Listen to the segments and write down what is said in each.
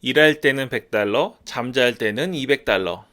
일할 때는 $100, 잠잘 때는 $200.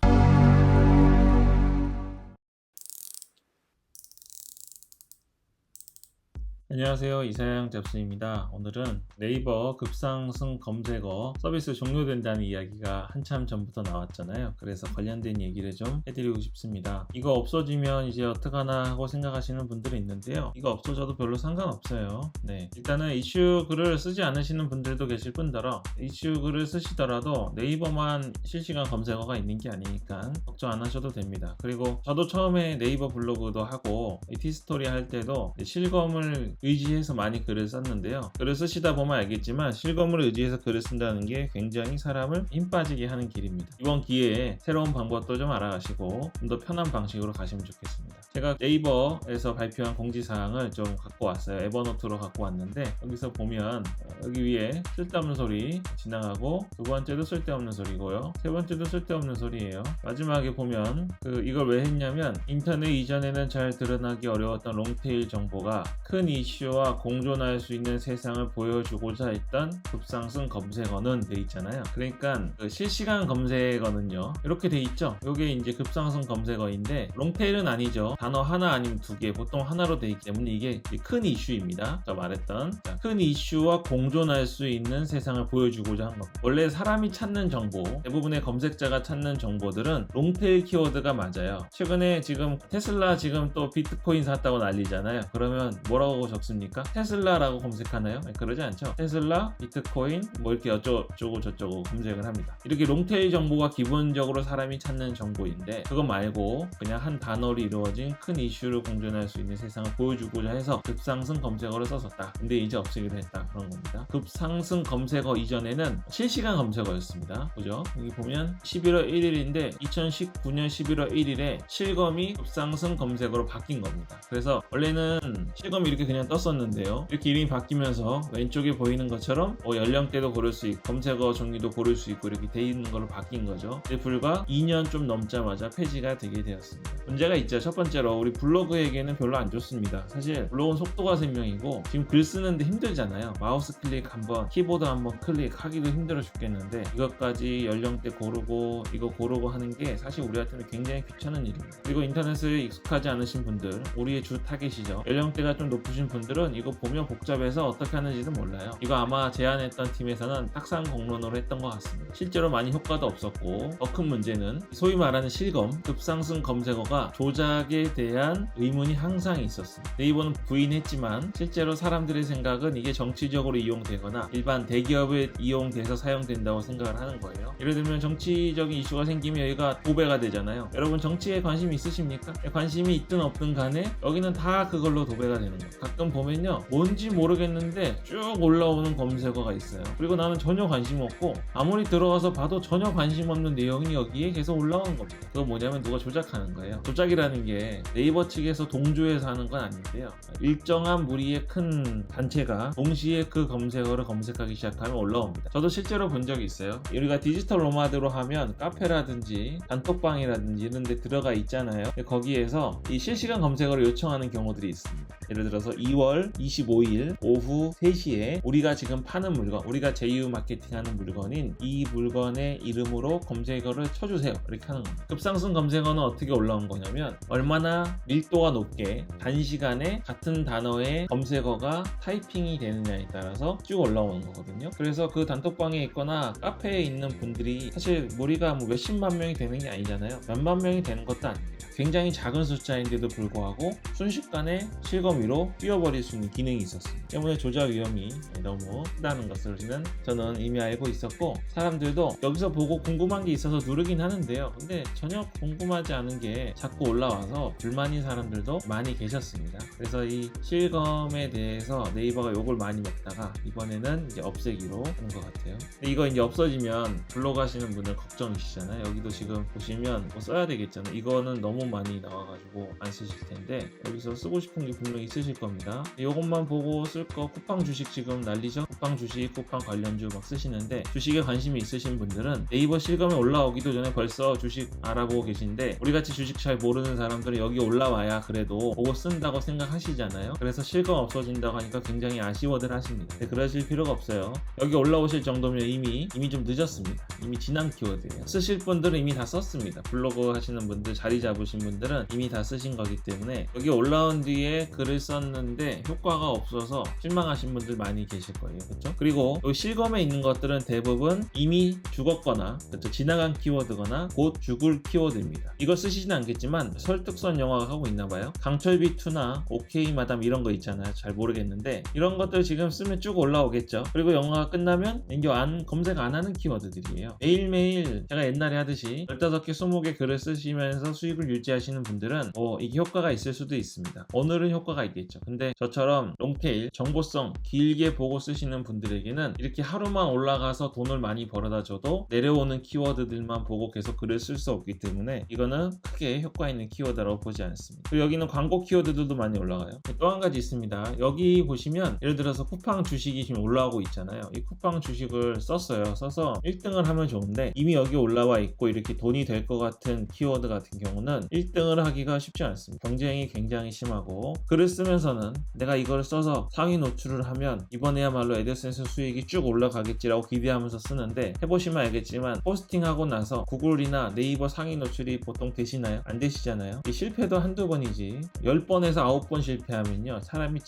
안녕하세요, 이사양 잡스입니다. 오늘은 네이버 급상승 검색어 서비스 종료된다는 이야기가 한참 전부터 나왔잖아요. 그래서 관련된 얘기를 좀 해드리고 싶습니다. 이거 없어지면 이제 어떡하나 하고 생각하시는 분들이 있는데요. 이거 없어져도 별로 상관없어요. 네, 일단은 이슈 글을 쓰지 않으시는 분들도 계실 뿐더러 이슈 글을 쓰시더라도 네이버만 실시간 검색어가 있는 게 아니니까 걱정 안 하셔도 됩니다. 그리고 저도 처음에 네이버 블로그도 하고 티스토리 할 때도 실검을 의지해서 많이 글을 썼는데요. 글을 쓰시다 보면 알겠지만 실검을 의지해서 글을 쓴다는 게 굉장히 사람을 힘 빠지게 하는 길입니다. 이번 기회에 새로운 방법도 좀 알아가시고 좀 더 편한 방식으로 가시면 좋겠습니다. 제가 네이버에서 발표한 공지사항을 좀 갖고 왔어요. 에버노트로 갖고 왔는데 여기서 보면 여기 위에 쓸데없는 소리 지나가고 두 번째도 쓸데없는 소리고요. 세 번째도 쓸데없는 소리예요. 마지막에 보면 이걸 왜 했냐면 인터넷 이전에는 잘 드러나기 어려웠던 롱테일 정보가 큰 이슈와 공존할 수 있는 세상을 보여주고자 했던 급상승 검색어는 돼 있잖아요. 그러니까 실시간 검색어는요 이렇게 돼 있죠. 이게 이제 급상승 검색어인데 롱테일은 아니죠. 단어 하나 아니면 두 개, 보통 하나로 돼 있기 때문에 이게 큰 이슈입니다. 제가 말했던 큰 이슈와 공존할 수 있는 세상을 보여주고자 한 겁니다. 원래 사람이 찾는 정보, 대부분의 검색자가 찾는 정보들은 롱테일 키워드가 맞아요. 최근에 지금 테슬라 지금 또 비트코인 샀다고 난리잖아요. 그러면 뭐라고 적습니까? 테슬라라고 검색하나요? 그러지 않죠. 테슬라, 비트코인 뭐 이렇게 어쩌고 저쩌고 검색을 합니다. 이렇게 롱테일 정보가 기본적으로 사람이 찾는 정보인데 그거 말고 그냥 한 단어로 이루어진 큰 이슈를 공존할 수 있는 세상을 보여주고자 해서 급상승 검색어를 썼었다. 근데 이제 없애기로 했다. 그런 겁니다. 급상승 검색어 이전에는 실시간 검색어였습니다. 그죠? 여기 보면 11월 1일인데 2019년 11월 1일에 실검이 급상승 검색어로 바뀐 겁니다. 그래서 원래는 실검이 이렇게 그냥 떴었는데요. 이렇게 이름이 바뀌면서 왼쪽에 보이는 것처럼 연령대도 고를 수 있고 검색어 종류도 고를 수 있고 이렇게 돼 있는 걸로 바뀐 거죠. 근데 불과 2년 좀 넘자마자 폐지가 되게 되었습니다. 문제가 있죠. 첫 번째로 우리 블로그에게는 별로 안 좋습니다. 사실 블로그는 속도가 생명이고 지금 글 쓰는데 힘들잖아요. 마우스 클릭 한번 키보드 한번 클릭하기도 힘들어 죽겠는데 이것까지 연령대 고르고 이거 고르고 하는 게 사실 우리한테는 굉장히 귀찮은 일입니다. 그리고 인터넷을 익숙하지 않으신 분들, 우리의 주 타겟이죠. 연령대가 좀 높으신 분들은 이거 보면 복잡해서 어떻게 하는지도 몰라요. 이거 아마 제안했던 팀에서는 탁상 공론으로 했던 것 같습니다. 실제로 많이 효과도 없었고 더 큰 문제는 소위 말하는 실검, 급상승 검색어가 조작에 대한 의문이 항상 있었습니다. 네이버는 부인했지만 실제로 사람들의 생각은 이게 정치적으로 이용되거나 일반 대기업에 이용돼서 사용된다고 생각을 하는 거예요. 예를 들면 정치적인 이슈가 생기면 여기가 도배가 되잖아요. 여러분 정치에 관심 있으십니까? 관심이 있든 없든 간에 여기는 다 그걸로 도배가 되는 거예요. 가끔 보면요 뭔지 모르겠는데 쭉 올라오는 검색어가 있어요. 그리고 나는 전혀 관심 없고 아무리 들어가서 봐도 전혀 관심 없는 내용이 여기에 계속 올라오는 겁니다. 그거 뭐냐면 누가 조작하는 거예요. 조작이라는 게 네이버 측에서 동조해서 하는 건 아닌데요. 일정한 무리의 큰 단체가 동시에 그 검색어를 검색하기 시작하면 올라옵니다. 저도 실제로 본 적이 있어요. 우리가 디지털 노마드로 하면 카페라든지 단톡방이라든지 이런 데 들어가 있잖아요. 거기에서 이 실시간 검색어를 요청하는 경우들이 있습니다. 예를 들어서 2월 25일 오후 3시에 우리가 지금 파는 물건, 우리가 제휴 마케팅하는 물건인 이 물건의 이름으로 검색어를 쳐주세요. 이렇게 하는 겁니다. 급상승 검색어는 어떻게 올라온 거냐면 얼마나 밀도가 높게 단시간에 같은 단어의 검색어가 타이핑이 되느냐에 따라서 쭉 올라오는 거거든요. 그래서 그 단톡방에 있거나 카페에 있는 분들이 사실 우리가 뭐 몇십만 명이 되는 게 아니잖아요. 몇만 명이 되는 것도 아닙니다. 굉장히 작은 숫자인데도 불구하고 순식간에 실검 위로 뛰어버릴 수 있는 기능이 있었습니다. 때문에 조작 위험이 너무 크다는 것을 저는 이미 알고 있었고 사람들도 여기서 보고 궁금한 게 있어서 누르긴 하는데요. 근데 전혀 궁금하지 않은 게 자꾸 올라와서 불만인 사람들도 많이 계셨습니다. 그래서 이 실검에 대해서 네이버가 욕을 많이 먹다가 이번에는 이제 없애기로 하는 것 같아요. 근데 이거 이제 없어지면 블로그 하시는 분들 걱정이시잖아요. 여기도 지금 보시면 뭐 써야 되겠잖아요. 이거는 너무 많이 나와가지고 안 쓰실 텐데 여기서 쓰고 싶은 게 분명히 있으실 겁니다. 있습니다. 이것만 보고 쓸 거 쿠팡 주식 지금 난리죠? 쿠팡 주식, 쿠팡 관련주 막 쓰시는데 주식에 관심이 있으신 분들은 네이버 실검에 올라오기도 전에 벌써 주식 알아보고 계신데 우리같이 주식 잘 모르는 사람들은 여기 올라와야 그래도 보고 쓴다고 생각하시잖아요. 그래서 실검 없어진다고 하니까 굉장히 아쉬워들 하십니다. 그러실 필요가 없어요. 여기 올라오실 정도면 이미 좀 늦었습니다. 이미 지난 키워드예요. 쓰실 분들은 이미 다 썼습니다. 블로그 하시는 분들, 자리 잡으신 분들은 이미 다 쓰신 거기 때문에 여기 올라온 뒤에 글을 썼는데 효과가 없어서 실망하신 분들 많이 계실 거예요. 그렇죠? 그리고 이 실검에 있는 것들은 대부분 이미 죽었거나 그렇죠? 지나간 키워드거나 곧 죽을 키워드입니다. 이거 쓰시진 않겠지만 설득선 영화가 하고 있나 봐요. 강철비2나 오케이 마담 이런 거 있잖아요. 잘 모르겠는데 이런 것들 지금 쓰면 쭉 올라오겠죠. 그리고 영화가 끝나면 이게 검색 안 하는 키워드들이에요. 매일매일 제가 옛날에 하듯이 15개 20개 글을 쓰시면서 수익을 유지하시는 분들은 이게 효과가 있을 수도 있습니다. 오늘은 효과가 있겠죠. 근데 저처럼 롱테일 정보성 길게 보고 쓰시는 분들에게는 이렇게 하루만 올라가서 돈을 많이 벌어다 줘도 내려오는 키워드들만 보고 계속 글을 쓸 수 없기 때문에 이거는 크게 효과 있는 키워드라고 보지 않습니다. 그리고 여기는 광고 키워드들도 많이 올라가요. 또 한 가지 있습니다. 여기 보시면 예를 들어서 쿠팡 주식이 지금 올라오고 있잖아요. 이 쿠팡 주식을 써서 1등을 하면 좋은데 이미 여기 올라와 있고 이렇게 돈이 될 것 같은 키워드 같은 경우는 1등을 하기가 쉽지 않습니다. 경쟁이 굉장히 심하고 글을 쓰면서는 내가 이걸 써서 상위 노출을 하면 이번에야말로 애드센스 수익이 쭉 올라가겠지라고 기대하면서 쓰는데 해보시면 알겠지만 포스팅하고 나서 구글이나 네이버 상위 노출이 보통 되시나요? 안 되시잖아요. 이 실패도 한두 번이지 10번에서 9번 실패하면요 사람이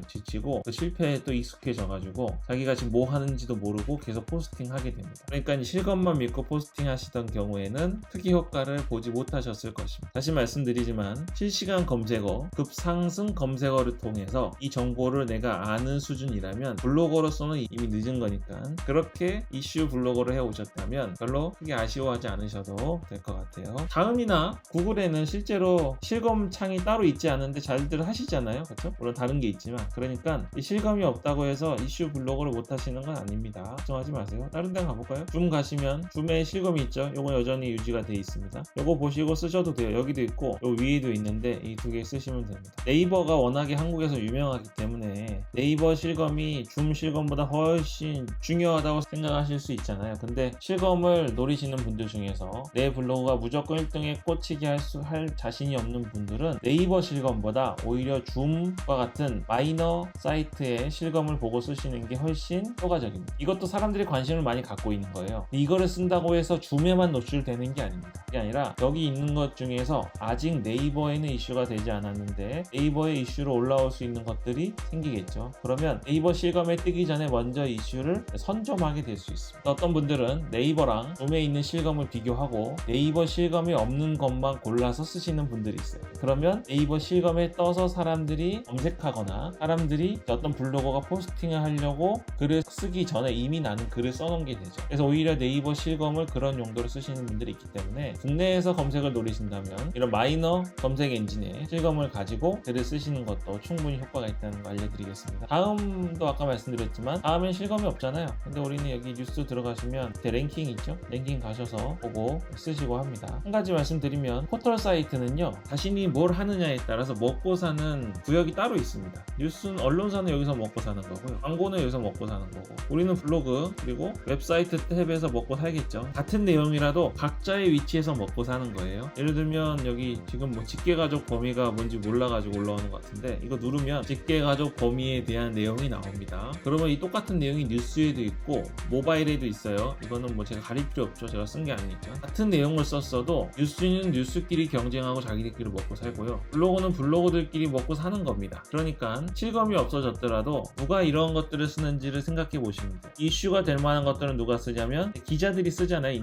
지치고 그 실패에 또 익숙해져가지고 자기가 지금 뭐 하는지도 모르고 계속 포스팅하게 됩니다. 그러니까 이 실검만 믿고 포스팅 하시던 경우에는 크게 효과를 보지 못하셨을 것입니다. 다시 말씀드리지만 실시간 검색어, 급상승 검색어를 통해서 이 정보를 내가 아는 수준이라면 블로거로서는 이미 늦은 거니까 그렇게 이슈 블로거를 해오셨다면 별로 크게 아쉬워하지 않으셔도 될 것 같아요. 다음이나 구글에는 실제로 실검 창이 따로 있지 않은데 잘들 하시잖아요. 그렇죠? 물론 다른 게 있지만 그러니까 이 실검이 없다고 해서 이슈 블로거를 못 하시는 건 아닙니다. 걱정하지 마세요. 다른 데 가볼까요? 줌 가시면 줌에 실검이 있죠. 요거 여전히 유지가 돼 있습니다. 요거 보시고 쓰셔도 돼요. 여기도 있고 요 위에도 있는데 이 두 개 쓰시면 됩니다. 네이버가 워낙에 한국에서 유명하기 때문에 네이버 실검이 줌 실검보다 훨씬 중요하다고 생각하실 수 있잖아요. 근데 실검을 노리시는 분들 중에서 내 블로그가 무조건 1등에 꽂히게 할 자신이 없는 분들은 네이버 실검보다 오히려 줌과 같은 마이너 사이트의 실검을 보고 쓰시는 게 훨씬 효과적입니다. 이것도 사람들이 관심을 많이 갖고 있는 거예요. 이거를 쓴다고 해서 줌에만 노출되는 게 아닙니다. 그게 아니라 여기 있는 것 중에서 아직 네이버에는 이슈가 되지 않았는데 네이버의 이슈로 올라올 수 있는 것들이 생기겠죠. 그러면 네이버 실검에 뜨기 전에 먼저 이슈를 선점하게 될 수 있습니다. 어떤 분들은 네이버랑 줌에 있는 실검을 비교하고 네이버 실검이 없는 것만 골라서 쓰시는 분들이 있어요. 그러면 네이버 실검에 떠서 사람들이 검색하거나 사람들이 어떤 블로거가 포스팅을 하려고 글을 쓰기 전에 이미 나는 글을 써놓은 게 되죠. 그래서 오히려 네이버 실검을 그런 용도로 쓰시는 분들이 있기 때문에 국내에서 검색을 노리신다면 이런 마이너 검색 엔진의 실검을 가지고 글을 쓰시는 것도 충분히 효과가 있다는 거 알려드리겠습니다. 다음도 아까 말씀드렸지만 다음엔 실검이 없잖아요. 근데 우리는 여기 뉴스 들어가시면 밑에 랭킹 있죠? 랭킹 가셔서 보고 쓰시고 합니다. 한 가지 말씀드리면 포털 사이트는요 자신이 뭘 하느냐에 따라서 먹고 사는 구역이 따로 있습니다. 뉴스는 언론사는 여기서 먹고 사는 거고요. 광고는 여기서 먹고 사는 거고 우리는 블로그 그리고 웹사이트 탭에서 먹고 살겠죠. 같은 내용이라도 각자의 위치에서 먹고 사는 거예요. 예를 들면 여기 지금 뭐 직계가족 범위가 뭔지 몰라가지고 올라오는 것 같은데 이거 누르면 직계가족 범위에 대한 내용이 나옵니다. 그러면 이 똑같은 내용이 뉴스에도 있고 모바일에도 있어요. 이거는 뭐 제가 가릴 필요 없죠. 제가 쓴 게 아니니까. 같은 내용을 썼어도 뉴스는 뉴스끼리 경쟁하고 자기들끼리 먹고 살고요. 블로그는 블로그들끼리 먹고 사는 겁니다. 그러니까 실검이 없어졌더라도 누가 이런 것들을 쓰는지를 생각해 보시면 돼요. 이슈가 될 만한 것들은 누가 쓰냐면 기자들이 쓰잖아요.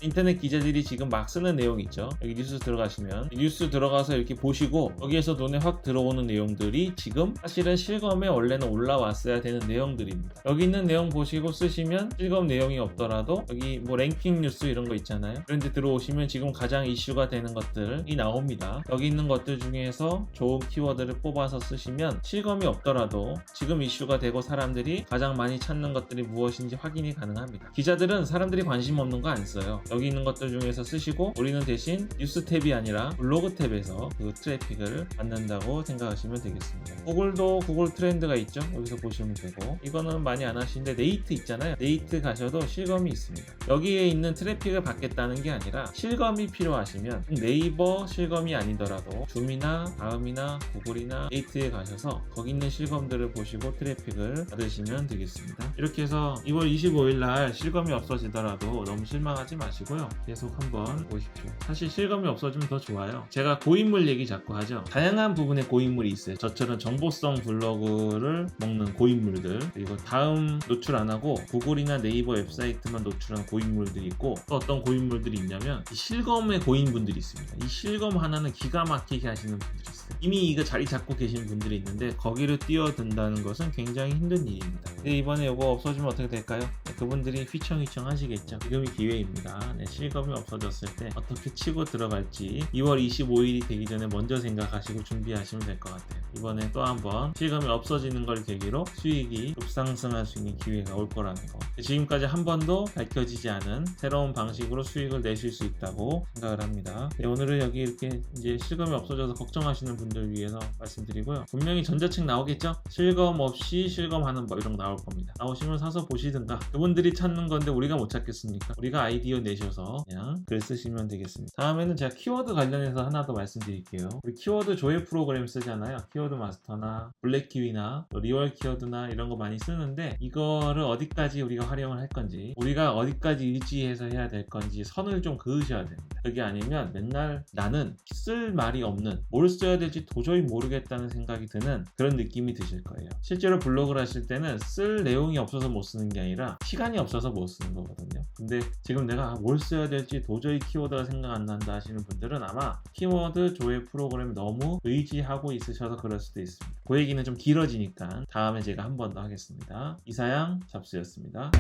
인터넷 기자들이 지금 막 쓰는 내용 있죠. 여기 뉴스 들어가시면 뉴스 들어가서 이렇게 보시고 여기에서 눈에 확 들어오는 내용들이 지금 사실은 실검에 원래는 올라왔어야 되는 내용들입니다. 여기 있는 내용 보시고 쓰시면 실검 내용이 없더라도 여기 뭐 랭킹 뉴스 이런 거 있잖아요. 그런데 들어오시면 지금 가장 이슈가 되는 것들이 나옵니다. 여기 있는 것들 중에서 좋은 키워드를 뽑아서 쓰시면 실검이 없더라도 지금 이슈가 되고 사람들이 가장 많이 찾는 것들이 무엇인지 확인이 가능합니다. 기자들은 사람들이 관심 없는 거 안 써요. 여기 있는 것들 중에서 쓰시고 우리는 대신 뉴스 탭이 아니라 블로그 탭에서 그 트래픽을 받는다고 생각하시면 보시면 되겠습니다. 구글도 구글 트렌드가 있죠. 여기서 보시면 되고, 이거는 많이 안 하시는데 네이트 있잖아요. 네이트 가셔도 실검이 있습니다. 여기에 있는 트래픽을 받겠다는 게 아니라 실검이 필요하시면 네이버 실검이 아니더라도 줌이나 다음이나 구글이나 네이트에 가셔서 거기 있는 실검들을 보시고 트래픽을 받으시면 되겠습니다. 이렇게 해서 2월 25일 날 실검이 없어지더라도 너무 실망하지 마시고요. 계속 한번 보십시오. 사실 실검이 없어지면 더 좋아요. 제가 고인물 얘기 자꾸 하죠. 다양한 부분의 고인물이 있어요. 저처럼 정보성 블로그를 먹는 고인물들, 그리고 다음 노출 안 하고 구글이나 네이버 웹사이트만 노출한 고인물들이 있고, 또 어떤 고인물들이 있냐면 이 실검의 고인분들이 있습니다. 이 실검 하나는 기가 막히게 하시는 분들이 있어요. 이미 이거 자리 잡고 계신 분들이 있는데 거기를 뛰어든다는 것은 굉장히 힘든 일입니다. 근데 이번에 이거 없어지면 어떻게 될까요? 그분들이 휘청휘청 하시겠죠. 지금이 기회입니다. 실검이 없어졌을 때 어떻게 치고 들어갈지 2월 25일이 되기 전에 먼저 생각하시고 준비하시면 될 것 같아요. 이번에 또 한번 실검이 없어지는 걸 계기로 수익이 급상승할 수 있는 기회가 올 거라는 거. 지금까지 한 번도 밝혀지지 않은 새로운 방식으로 수익을 내실 수 있다고 생각을 합니다. 오늘은 여기 이렇게 이제 실검이 없어져서 걱정하시는 분들 위해서 말씀드리고요. 분명히 전자책 나오겠죠? 실검 없이 실검하는 법 이런 거 나올 겁니다. 나오시면 사서 보시든가. 그분들이 찾는 건데 우리가 못 찾겠습니까? 우리가 아이디어 내셔서 그냥 글 쓰시면 되겠습니다. 다음에는 제가 키워드 관련해서 하나 더 말씀드릴게요. 우리 키워드 조회 프로그램 쓰잖아요. 키워드 마스터나 블랙키위나 리월 키워드나 이런 거 많이 쓰는데, 이거를 어디까지 우리가 활용을 할 건지, 우리가 어디까지 의지해서 해야 될 건지 선을 좀 그으셔야 됩니다. 그게 아니면 맨날 나는 쓸 말이 없는, 뭘 써야 될지 도저히 모르겠다는 생각이 드는 그런 느낌이 드실 거예요. 실제로 블로그를 하실 때는 쓸 내용이 없어서 못 쓰는 게 아니라 시간이 없어서 못 쓰는 거거든요. 근데 지금 내가 뭘 써야 될지 도저히 키워드가 생각 안 난다 하시는 분들은 아마 키워드 조회 프로그램 너무 의지하고 있으셔서 그럴 수도 있습니다. 그 얘기는 좀 길어지니까 다음에 제가 한 번 더 하겠습니다. 이사양 잡스였습니다.